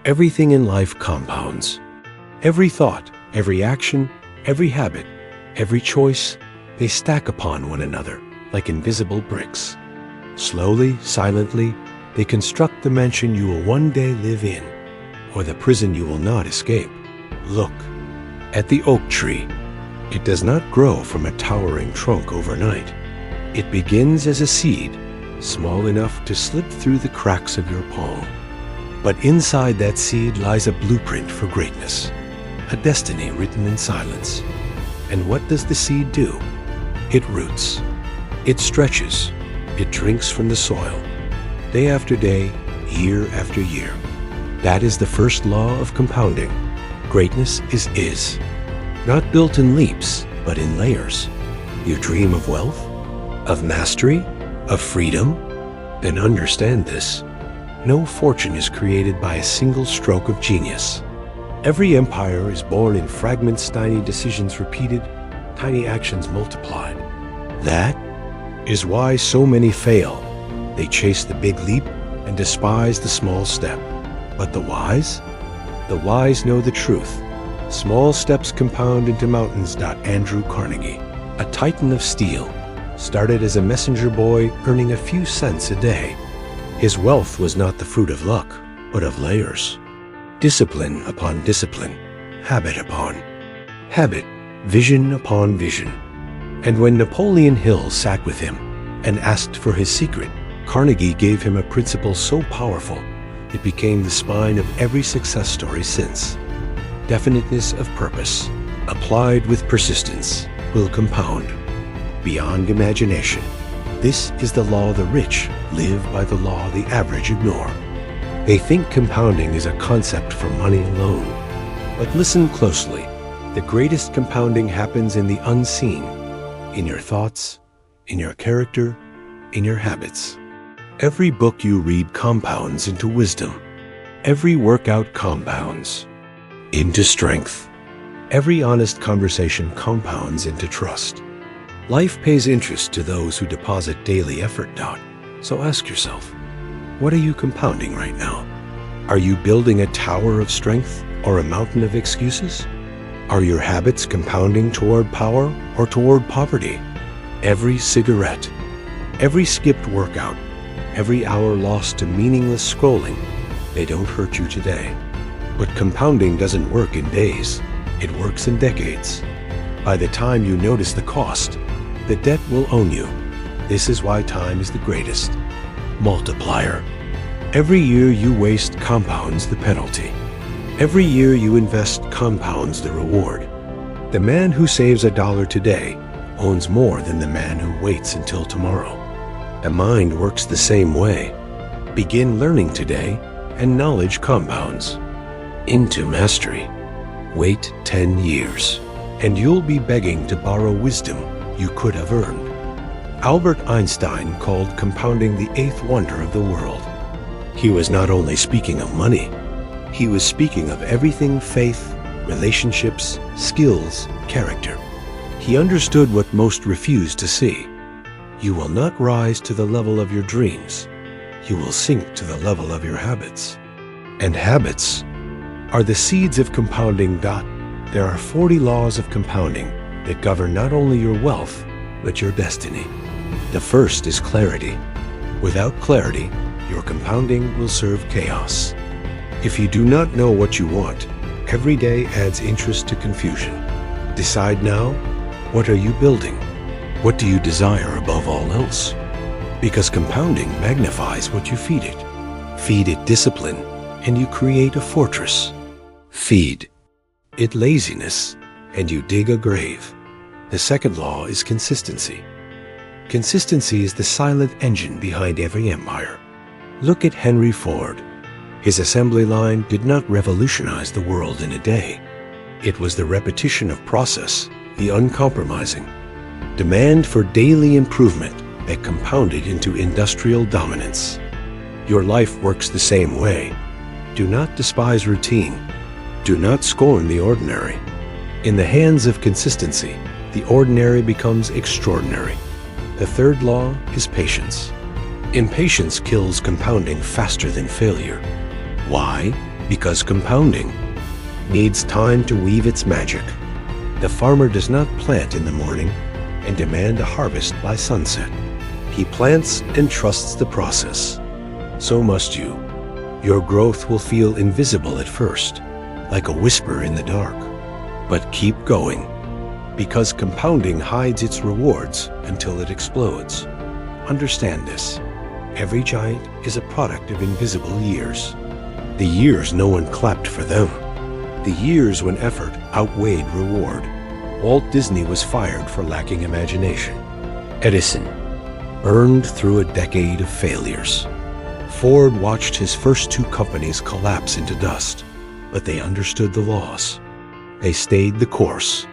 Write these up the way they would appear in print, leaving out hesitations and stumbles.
Everything in life compounds. Every thought, every action, every habit, every choice, they stack upon one another like invisible bricks. Slowly, silently, they construct the mansion you will one day live in, or the prison you will not escape. Look at the oak tree. It does not grow from a towering trunk overnight. It begins as a seed, small enough to slip through the cracks of your palm. But inside that seed lies a blueprint for greatness, a destiny written in silence. And what does the seed do? It roots. It stretches. It drinks from the soil, day after day, year after year. That is the first law of compounding. Greatness is. Not built in leaps, but in layers. You dream of wealth, of mastery, of freedom? Then understand this. No fortune is created by a single stroke of genius. Every empire is born in fragments, tiny decisions repeated, tiny actions multiplied. That is why so many fail. They chase the big leap and despise the small step. But the wise? The wise know the truth. Small steps compound into mountains. Andrew Carnegie, a titan of steel, started as a messenger boy earning a few cents a day. His wealth was not the fruit of luck, but of layers. Discipline upon discipline, habit upon habit, vision upon vision. And when Napoleon Hill sat with him and asked for his secret, Carnegie gave him a principle so powerful it became the spine of every success story since. Definiteness of purpose, applied with persistence, will compound beyond imagination. This is the law the rich live by, the law the average ignore. They think compounding is a concept for money alone. But listen closely. The greatest compounding happens in the unseen, in your thoughts, in your character, in your habits. Every book you read compounds into wisdom. Every workout compounds into strength. Every honest conversation compounds into trust. Life pays interest to those who deposit daily effort. So ask yourself, what are you compounding right now? Are you building a tower of strength or a mountain of excuses? Are your habits compounding toward power or toward poverty? Every cigarette, every skipped workout, every hour lost to meaningless scrolling, they don't hurt you today. But compounding doesn't work in days. It works in decades. By the time you notice the cost, the debt will own you. This is why time is the greatest multiplier. Every year you waste compounds the penalty. Every year you invest compounds the reward. The man who saves $1 today owns more than the man who waits until tomorrow. The mind works the same way. Begin learning today, and knowledge compounds into mastery. Wait 10 years, and you'll be begging to borrow wisdom you could have earned. Albert Einstein called compounding the eighth wonder of the world. He was not only speaking of money, he was speaking of everything: faith, relationships, skills, character. He understood what most refused to see. You will not rise to the level of your dreams. You will sink to the level of your habits. And habits are the seeds of compounding. There are 40 laws of compounding that govern not only your wealth, but your destiny. The first is clarity. Without clarity, your compounding will serve chaos. If you do not know what you want, every day adds interest to confusion. Decide now, what are you building? What do you desire above all else? Because compounding magnifies what you feed it. Feed it discipline, and you create a fortress. Feed it laziness, and you dig a grave. The second law is consistency. Consistency is the silent engine behind every empire. Look at Henry Ford. His assembly line did not revolutionize the world in a day. It was the repetition of process, the uncompromising demand for daily improvement that compounded into industrial dominance. Your life works the same way. Do not despise routine. Do not scorn the ordinary. In the hands of consistency, the ordinary becomes extraordinary. The third law is patience. Impatience kills compounding faster than failure. Why? Because compounding needs time to weave its magic. The farmer does not plant in the morning and demand a harvest by sunset. He plants and trusts the process. So must you. Your growth will feel invisible at first, like a whisper in the dark. But keep going, because compounding hides its rewards until it explodes. Understand this. Every giant is a product of invisible years. The years no one clapped for them. The years when effort outweighed reward. Walt Disney was fired for lacking imagination. Edison burned through a decade of failures. Ford watched his first 2 companies collapse into dust, but they understood the loss. They stayed the course.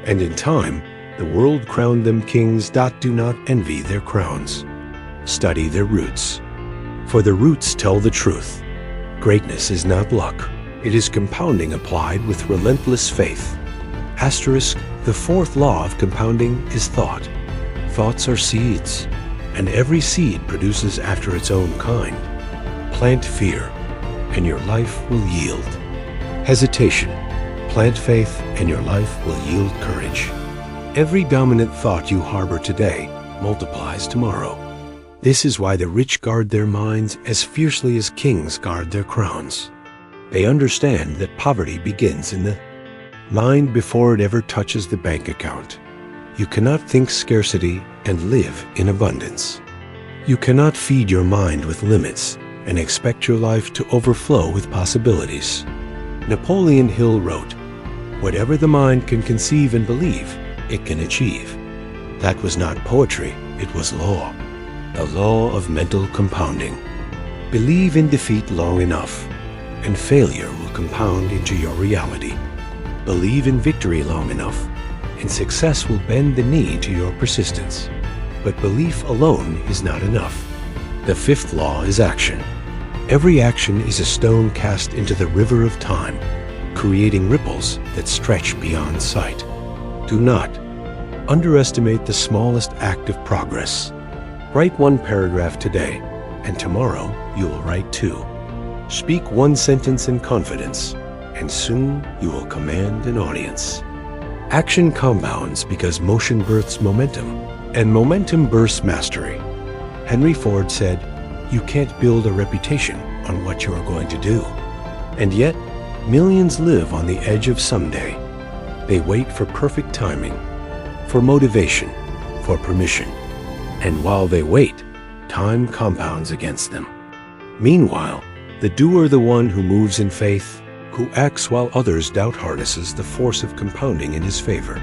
And in time, the world crowned them kings. Do not envy their crowns. Study their roots. For the roots tell the truth. Greatness is not luck. It is compounding applied with relentless faith. Asterisk, the 4th law of compounding is thought. Thoughts are seeds, and every seed produces after its own kind. Plant fear, and your life will yield. Hesitation. Plant faith, and your life will yield courage. Every dominant thought you harbor today multiplies tomorrow. This is why the rich guard their minds as fiercely as kings guard their crowns. They understand that poverty begins in the mind before it ever touches the bank account. You cannot think scarcity and live in abundance. You cannot feed your mind with limits and expect your life to overflow with possibilities. Napoleon Hill wrote, "Whatever the mind can conceive and believe, it can achieve." That was not poetry, it was law. The law of mental compounding. Believe in defeat long enough, and failure will compound into your reality. Believe in victory long enough, and success will bend the knee to your persistence. But belief alone is not enough. The 5th law is action. Every action is a stone cast into the river of time, creating ripples that stretch beyond sight. Do not underestimate the smallest act of progress. Write 1 paragraph today, and tomorrow you will write 2. Speak 1 sentence in confidence, and soon you will command an audience. Action compounds because motion births momentum, and momentum bursts mastery. Henry Ford said, "You can't build a reputation on what you are going to do." And yet, millions live on the edge of someday. They wait for perfect timing, for motivation, for permission. And while they wait, time compounds against them. Meanwhile, the doer, the one who moves in faith, who acts while others doubt, harnesses the force of compounding in his favor.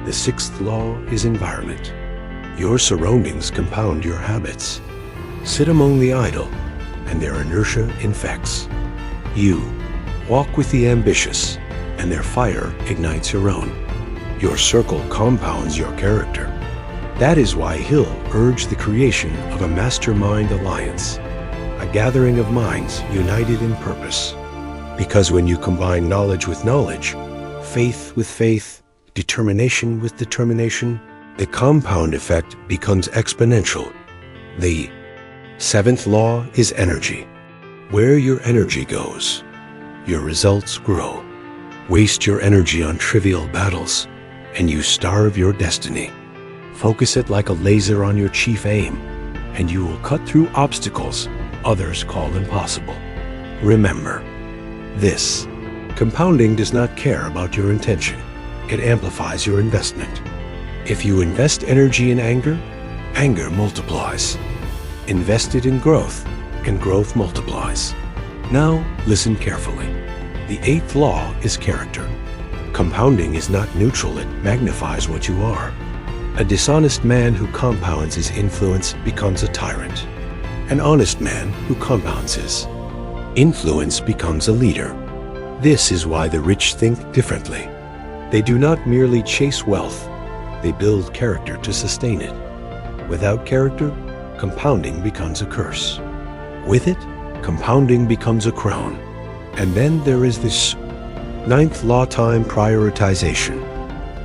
The 6th law is environment. Your surroundings compound your habits. Sit among the idle, and their inertia infects. You walk with the ambitious, and their fire ignites your own. Your circle compounds your character. That is why Hill urged the creation of a mastermind alliance, a gathering of minds united in purpose. Because when you combine knowledge with knowledge, faith with faith, determination with determination, the compound effect becomes exponential. The 7th law is energy. Where your energy goes, your results grow. Waste your energy on trivial battles, and you starve your destiny. Focus it like a laser on your chief aim, and you will cut through obstacles others call impossible. Remember this: compounding does not care about your intention. It amplifies your investment. If you invest energy in anger, anger multiplies. Invest it in growth, and growth multiplies. Now, listen carefully. The 8th law is character. Compounding is not neutral, it magnifies what you are. A dishonest man who compounds his influence becomes a tyrant. An honest man who compounds his influence becomes a leader. This is why the rich think differently. They do not merely chase wealth, they build character to sustain it. Without character, compounding becomes a curse. With it, compounding becomes a crown. And then there is this 9th law: time prioritization.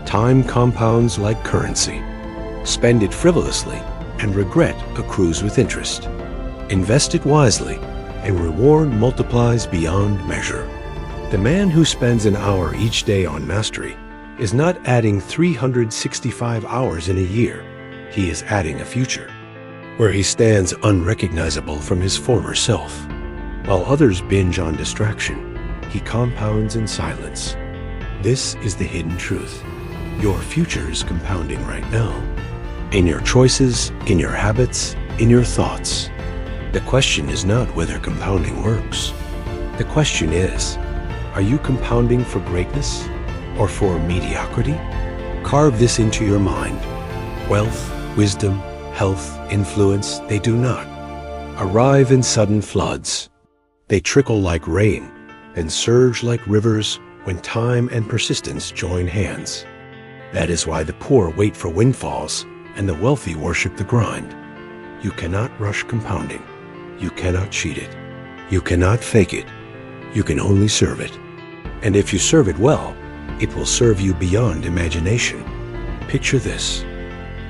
Time compounds like currency. Spend it frivolously, and regret accrues with interest. Invest it wisely, and reward multiplies beyond measure. The man who spends an hour each day on mastery is not adding 365 hours in a year. He is adding a future, where he stands unrecognizable from his former self. While others binge on distraction, he compounds in silence. This is the hidden truth. Your future is compounding right now. In your choices, in your habits, in your thoughts. The question is not whether compounding works. The question is, are you compounding for greatness or for mediocrity? Carve this into your mind. Wealth, wisdom, health, influence, they do not arrive in sudden floods. They trickle like rain and surge like rivers when time and persistence join hands. That is why the poor wait for windfalls and the wealthy worship the grind. You cannot rush compounding. You cannot cheat it. You cannot fake it. You can only serve it. And if you serve it well, it will serve you beyond imagination. Picture this.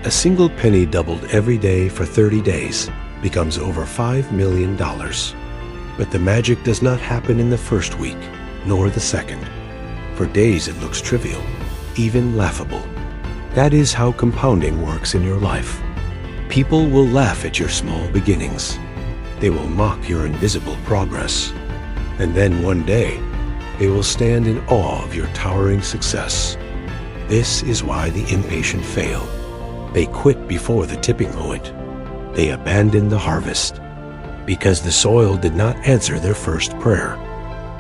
A single penny doubled every day for 30 days becomes over $5 million. But the magic does not happen in the first week, nor the second. For days it looks trivial, even laughable. That is how compounding works in your life. People will laugh at your small beginnings. They will mock your invisible progress. And then one day, they will stand in awe of your towering success. This is why the impatient fail. They quit before the tipping point. They abandon the harvest because the soil did not answer their first prayer.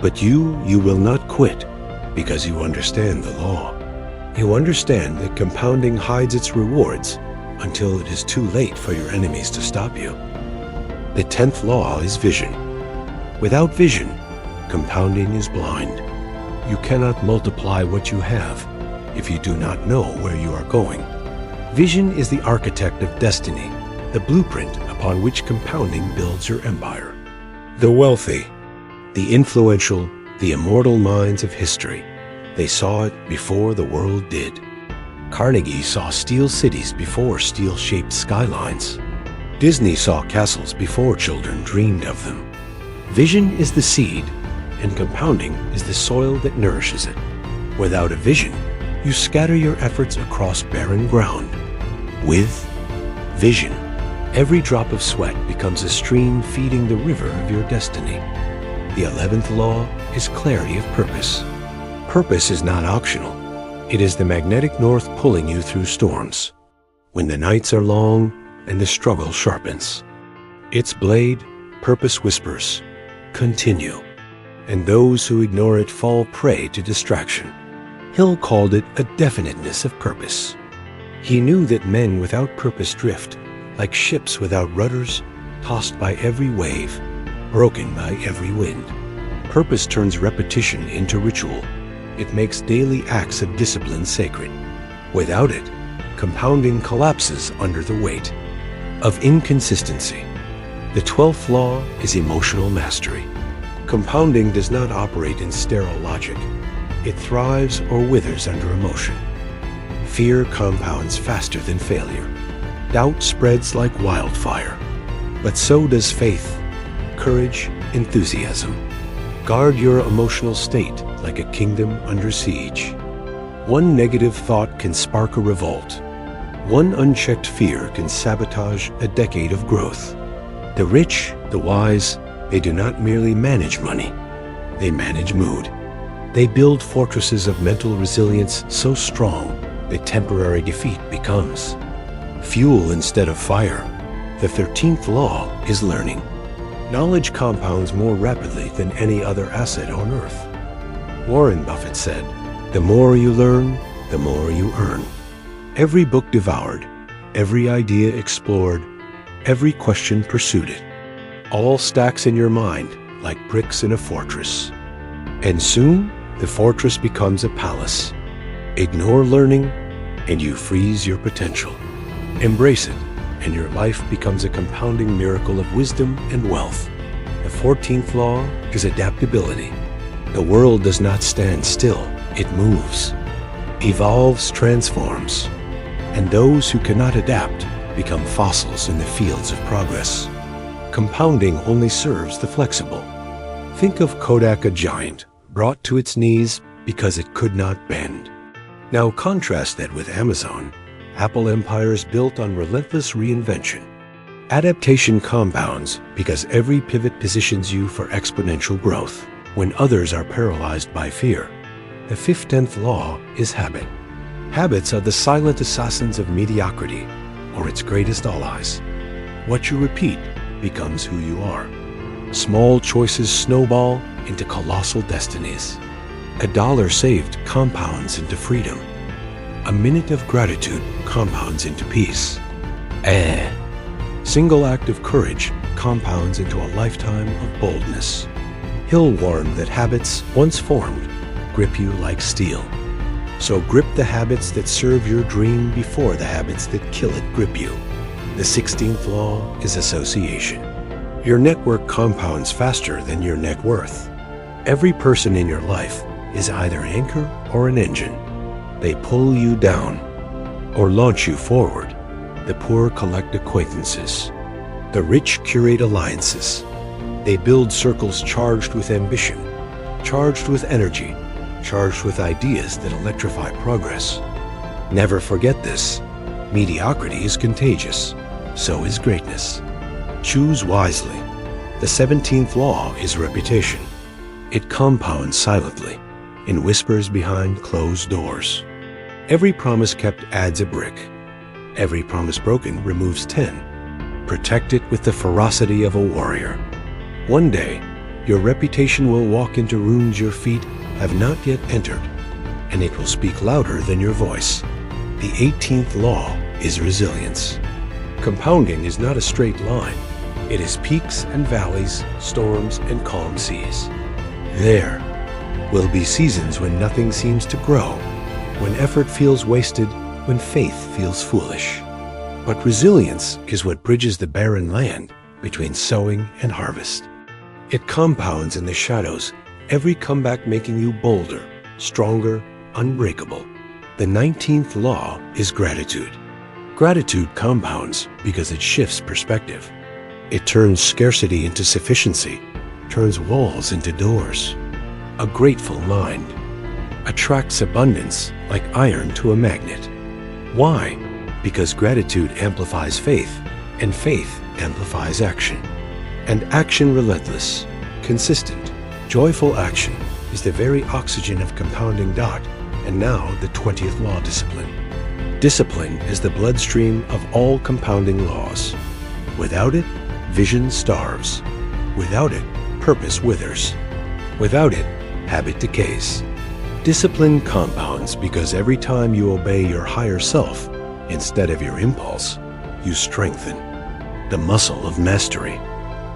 But you will not quit because you understand the law. You understand that compounding hides its rewards until it is too late for your enemies to stop you. The 10th law is vision. Without vision, compounding is blind. You cannot multiply what you have if you do not know where you are going. Vision is the architect of destiny, the blueprint upon which compounding builds your empire. The wealthy, the influential, the immortal minds of history, they saw it before the world did. Carnegie saw steel cities before steel-shaped skylines. Disney saw castles before children dreamed of them. Vision is the seed, and compounding is the soil that nourishes it. Without a vision, you scatter your efforts across barren ground. With vision, every drop of sweat becomes a stream feeding the river of your destiny. The 11th law is clarity of purpose. Purpose is not optional. It is the magnetic north pulling you through storms. When the nights are long and the struggle sharpens, its blade, purpose whispers, continue. And those who ignore it fall prey to distraction. Hill called it a definiteness of purpose. He knew that men without purpose drift, like ships without rudders, tossed by every wave, broken by every wind. Purpose turns repetition into ritual. It makes daily acts of discipline sacred. Without it, compounding collapses under the weight of inconsistency. The 12th law is emotional mastery. Compounding does not operate in sterile logic. It thrives or withers under emotion. Fear compounds faster than failure. Doubt spreads like wildfire. But so does faith, courage, enthusiasm. Guard your emotional state like a kingdom under siege. One negative thought can spark a revolt. One unchecked fear can sabotage a decade of growth. The rich, the wise, they do not merely manage money. They manage mood. They build fortresses of mental resilience so strong that temporary defeat becomes fuel instead of fire. The 13th law is learning. Knowledge compounds more rapidly than any other asset on earth. Warren Buffett said, "The more you learn, the more you earn." Every book devoured, every idea explored, every question pursued it. All stacks in your mind like bricks in a fortress. And soon, the fortress becomes a palace. Ignore learning, and you freeze your potential. Embrace it, and your life becomes a compounding miracle of wisdom and wealth. The 14th law is adaptability. The world does not stand still, it moves, evolves, transforms. And those who cannot adapt become fossils in the fields of progress. Compounding only serves the flexible. Think of Kodak, a giant, brought to its knees because it could not bend. Now contrast that with Amazon, Apple empires built on relentless reinvention. Adaptation compounds because every pivot positions you for exponential growth when others are paralyzed by fear. The 15th law is habit. Habits are the silent assassins of mediocrity, or its greatest allies. What you repeat becomes who you are. Small choices snowball into colossal destinies. $1 saved compounds into freedom. A minute of gratitude compounds into peace. Single act of courage compounds into a lifetime of boldness. Hill warned that habits, once formed, grip you like steel. So grip the habits that serve your dream before the habits that kill it grip you. The 16th law is association. Your network compounds faster than your net worth. Every person in your life is either an anchor or an engine. They pull you down or launch you forward. The poor collect acquaintances. The rich curate alliances. They build circles charged with ambition, charged with energy, charged with ideas that electrify progress. Never forget this. Mediocrity is contagious. So is greatness. Choose wisely. The 17th law is reputation. It compounds silently, in whispers behind closed doors. Every promise kept adds a brick. Every promise broken removes 10. Protect it with the ferocity of a warrior. One day, your reputation will walk into rooms your feet have not yet entered, and it will speak louder than your voice. The 18th law is resilience. Compounding is not a straight line. It is peaks and valleys, storms and calm seas. There will be seasons when nothing seems to grow, when effort feels wasted, when faith feels foolish. But resilience is what bridges the barren land between sowing and harvest. It compounds in the shadows, every comeback making you bolder, stronger, unbreakable. The 19th law is gratitude. Gratitude compounds because it shifts perspective. It turns scarcity into sufficiency, turns walls into doors. A grateful mind attracts abundance like iron to a magnet. Why? Because gratitude amplifies faith, and faith amplifies action. And action relentless, consistent, joyful action is the very oxygen of compounding dot, and now the 20th law, discipline. Discipline is the bloodstream of all compounding laws. Without it, vision starves. Without it, purpose withers. Without it, habit decays. Discipline compounds because every time you obey your higher self instead of your impulse, you strengthen the muscle of mastery.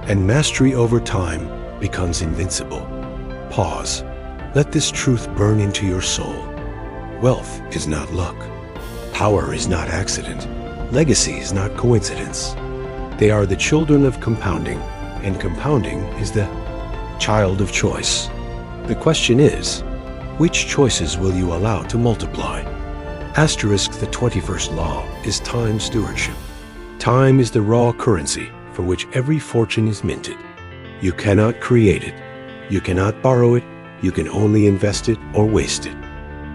And mastery over time becomes invincible. Pause. Let this truth burn into your soul. Wealth is not luck. Power is not accident. Legacy is not coincidence. They are the children of compounding, and compounding is the child of choice. The question is, which choices will you allow to multiply? Asterisk the 21st law is time stewardship. Time is the raw currency for which every fortune is minted. You cannot create it. You cannot borrow it. You can only invest it or waste it.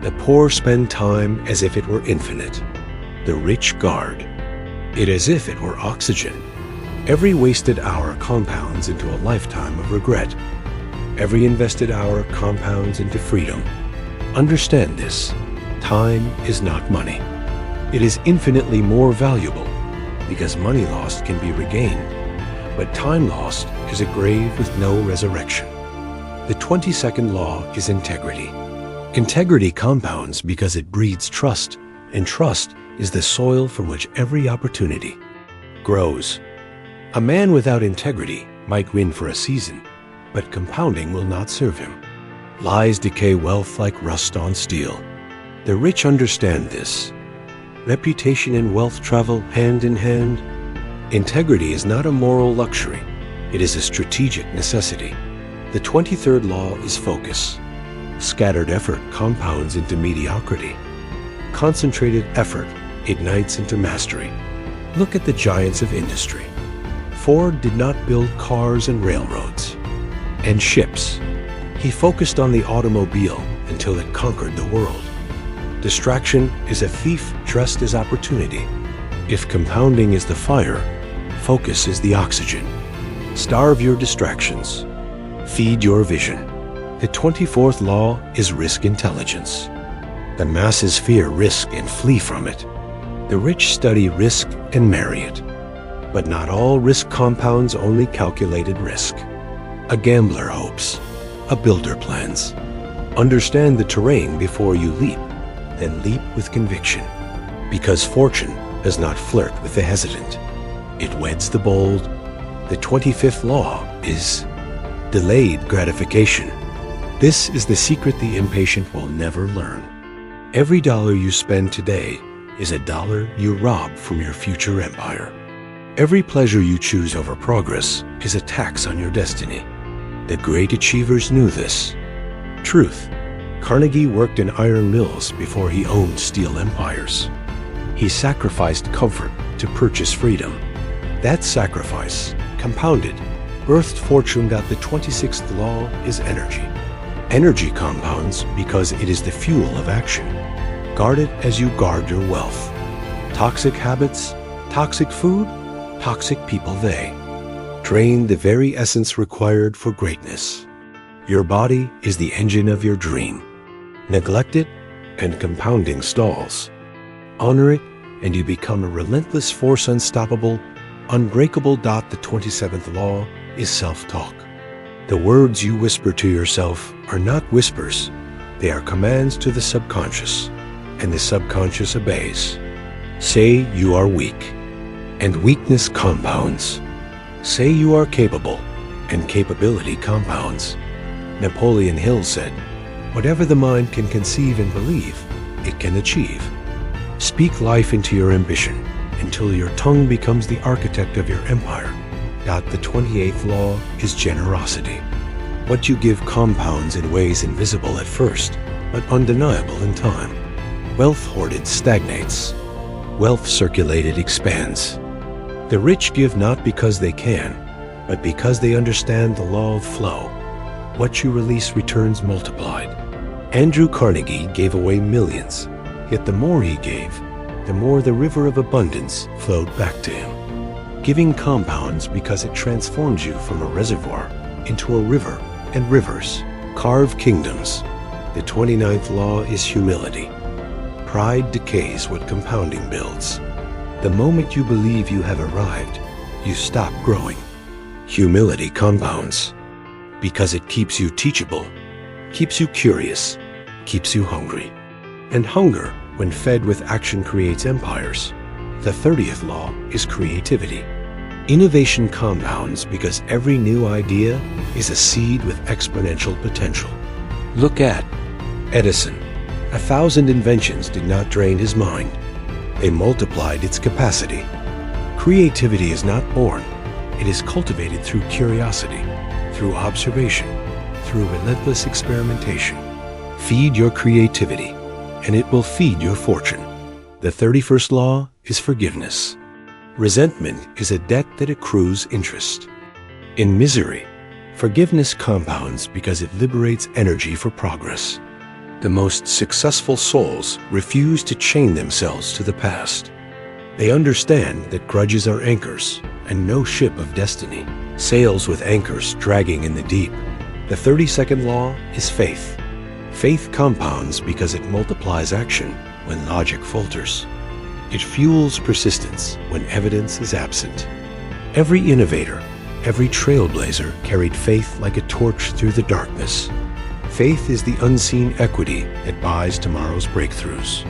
The poor spend time as if it were infinite. The rich guard it as if it were oxygen. Every wasted hour compounds into a lifetime of regret. Every invested hour compounds into freedom. Understand this. Time is not money. It is infinitely more valuable because money lost can be regained, but time lost is a grave with no resurrection. The 22nd law is integrity. Integrity compounds because it breeds trust, and trust is the soil from which every opportunity grows. A man without integrity might win for a season, but compounding will not serve him. Lies decay wealth like rust on steel. The rich understand this. Reputation and wealth travel hand in hand. Integrity is not a moral luxury. It is a strategic necessity. The 23rd law is focus. Scattered effort compounds into mediocrity. Concentrated effort ignites into mastery. Look at the giants of industry. Ford did not build cars and railroads and ships. He focused on the automobile until it conquered the world. Distraction is a thief dressed as opportunity. If compounding is the fire, focus is the oxygen. Starve your distractions. Feed your vision. The 24th law is risk intelligence. The masses fear risk and flee from it. The rich study risk and marry it. But not all risk compounds only calculated risk. A gambler hopes. A builder plans. Understand the terrain before you leap, then leap with conviction. Because fortune does not flirt with the hesitant. It weds the bold. The 25th law is delayed gratification. This is the secret the impatient will never learn. Every dollar you spend today is a dollar you rob from your future empire. Every pleasure you choose over progress is a tax on your destiny. The great achievers knew this. Truth. Carnegie worked in iron mills before he owned steel empires. He sacrificed comfort to purchase freedom. That sacrifice, compounded, birthed fortune. The 26th law is energy. Energy compounds because it is the fuel of action. Guard it as you guard your wealth. Toxic habits, toxic food, toxic people they drain the very essence required for greatness. Your body is the engine of your dream. Neglect it, and compounding stalls. Honor it, and you become a relentless force, unstoppable, unbreakable. The 27th law is self-talk. The words you whisper to yourself are not whispers. They are commands to the subconscious, and the subconscious obeys. Say you are weak, and weakness compounds. Say you are capable, and capability compounds. Napoleon Hill said, "Whatever the mind can conceive and believe, it can achieve." Speak life into your ambition until your tongue becomes the architect of your empire. The 28th law is generosity. What you give compounds in ways invisible at first, but undeniable in time. Wealth hoarded stagnates. Wealth circulated expands. The rich give not because they can, but because they understand the law of flow. What you release returns multiplied. Andrew Carnegie gave away millions, yet the more he gave, the more the river of abundance flowed back to him. Giving compounds because it transforms you from a reservoir into a river, and rivers carve kingdoms. The 29th law is humility. Pride decays what compounding builds. The moment you believe you have arrived, you stop growing. Humility compounds because it keeps you teachable, keeps you curious, keeps you hungry. And hunger, when fed with action, creates empires. The 30th law is creativity. Innovation compounds because every new idea is a seed with exponential potential. Look at Edison. 1,000 inventions did not drain his mind. They multiplied its capacity. Creativity is not born. It is cultivated through curiosity, through observation, through relentless experimentation. Feed your creativity, and it will feed your fortune. The 31st law is forgiveness. Resentment is a debt that accrues interest. In misery, forgiveness compounds because it liberates energy for progress. The most successful souls refuse to chain themselves to the past. They understand that grudges are anchors, and no ship of destiny sails with anchors dragging in the deep. The 32nd law is faith. Faith compounds because it multiplies action when logic falters. It fuels persistence when evidence is absent. Every innovator, every trailblazer carried faith like a torch through the darkness. Faith is the unseen equity that buys tomorrow's breakthroughs.